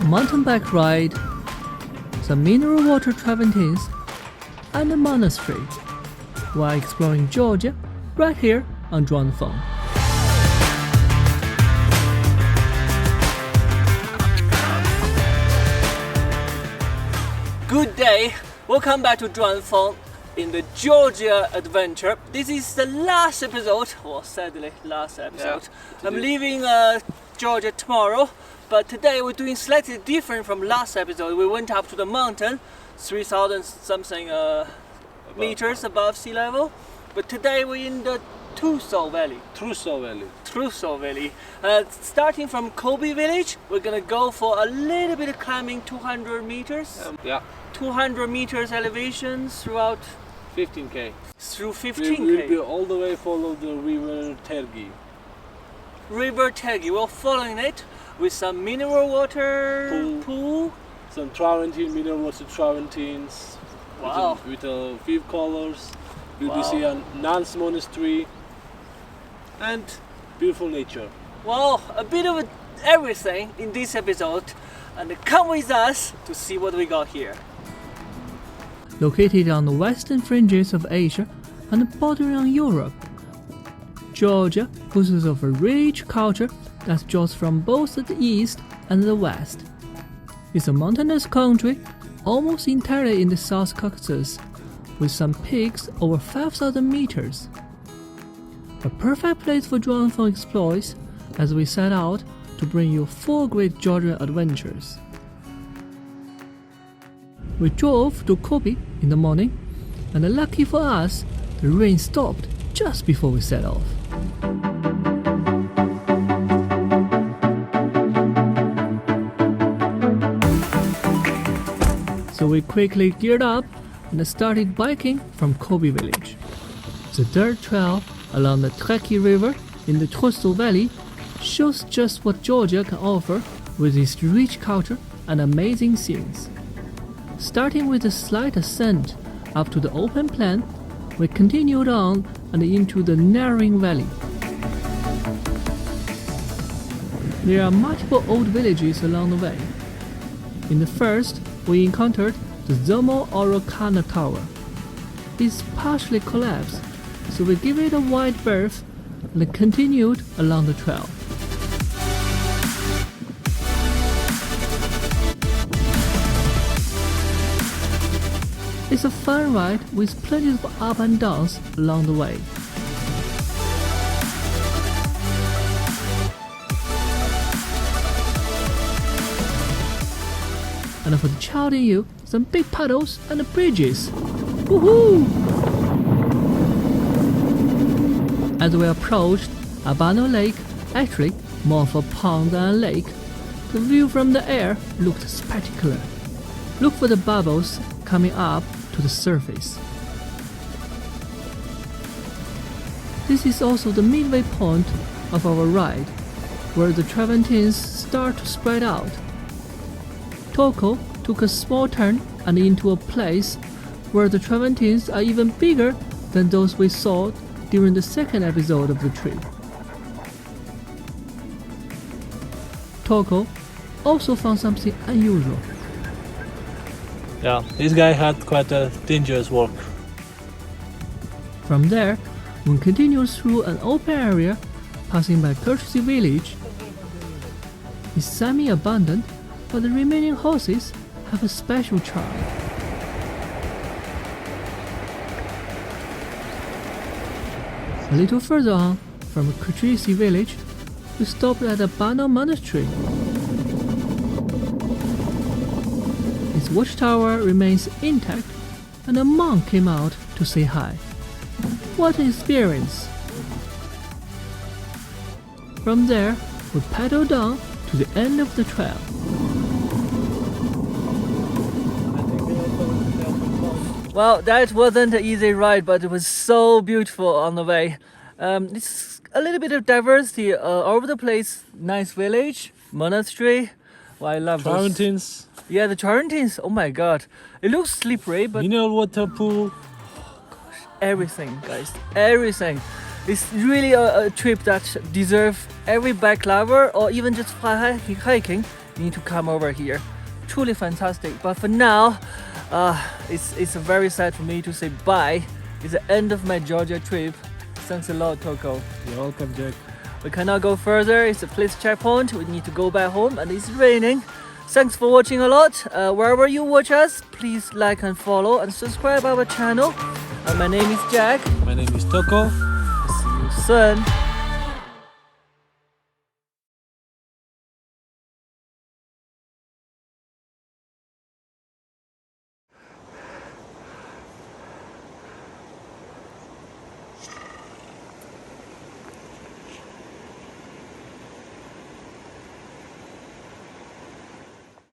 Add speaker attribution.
Speaker 1: mountain bike ride, some mineral water travertines, and a monastery, while exploring Georgia right here on Drone Phone. Good day, welcome back to Drone Phone in the Georgia adventure. This is the last episode, well sadly last episode. I'm leaving Georgia tomorrow, but today we're doing slightly different from last episode. We went up to the mountain, 3,000 something meters above sea level, but today we're in the Tsuso Valley. Starting from Kobe village, we're gonna go for a little bit of climbing, 200 meters. 200 meters elevation throughout
Speaker 2: 15k.
Speaker 1: Through 15k.
Speaker 2: We will be all the way follow the river Tergi.
Speaker 1: We're following it with some mineral water pool.
Speaker 2: Some travertine, mineral water travertines.
Speaker 1: Wow.
Speaker 2: With a few colors. We'll be seeing a nuns monastery and beautiful nature.
Speaker 1: Wow, a bit of everything in this episode, and come with us to see what we got here. Located on the western fringes of Asia and bordering on Europe, Georgia boasts of a rich culture that draws from both the east and the west. It's a mountainous country almost entirely in the South Caucasus, with some peaks over 5,000 meters. A perfect place for Drone Phone exploits as we set out to bring you 4 great Georgian adventures. We drove to Kobe in the morning, and lucky for us, the rain stopped just before we set off. So we quickly geared up and started biking from Kobe village. The dirt trail along the Trekkie River in the Tsuso Valley shows just what Georgia can offer with its rich culture and amazing scenes. Starting with a slight ascent up to the open plain, we continued on and into the narrowing valley. There are multiple old villages along the way. In the first, we encountered the Zomo Orokana Tower. It's partially collapsed, so we gave it a wide berth and continued along the trail. It's a fun ride with plenty of up and downs along the way. And for the child in you, some big puddles and bridges. Woohoo! As we approached Albano Lake, actually more of a pond than a lake, the view from the air looked spectacular. Look for the bubbles coming up to the surface. This is also the midway point of our ride, where the travertines start to spread out. Toko took a small turn and into a place where the travertines are even bigger than those we saw during the second episode of the trip. Toko also found something unusual.
Speaker 2: Yeah, this guy had quite a dangerous walk.
Speaker 1: From there, we continued through an open area, passing by Tsuso village. It's semi-abandoned, but the remaining houses have a special charm. A little further on, from Tsuso village, we stopped at a Bano monastery. Its watchtower remains intact, and a monk came out to say hi. What an experience! From there, we paddled down to the end of the trail. Well, that wasn't an easy ride, but it was so beautiful on the way. It's a little bit of diversity all over the place. Nice village, monastery. Well, I love
Speaker 2: Travertines.
Speaker 1: Yeah, the travertines. Oh my god, it looks slippery, but
Speaker 2: mineral water pool.
Speaker 1: Everything, guys, everything. It's really a trip that deserves every bike lover or even just hiking you need to come over here. Truly fantastic. But for now, it's very sad for me to say bye. It's the end of my Georgia trip. Thanks a lot, Toko.
Speaker 2: You're welcome, Jack.
Speaker 1: We cannot go further. It's a police checkpoint. We need to go back home, and it's raining. Thanks for watching a lot. Wherever you watch us, please like and follow and subscribe our channel. My name is Jack.
Speaker 2: My name is Toko.
Speaker 1: See you soon.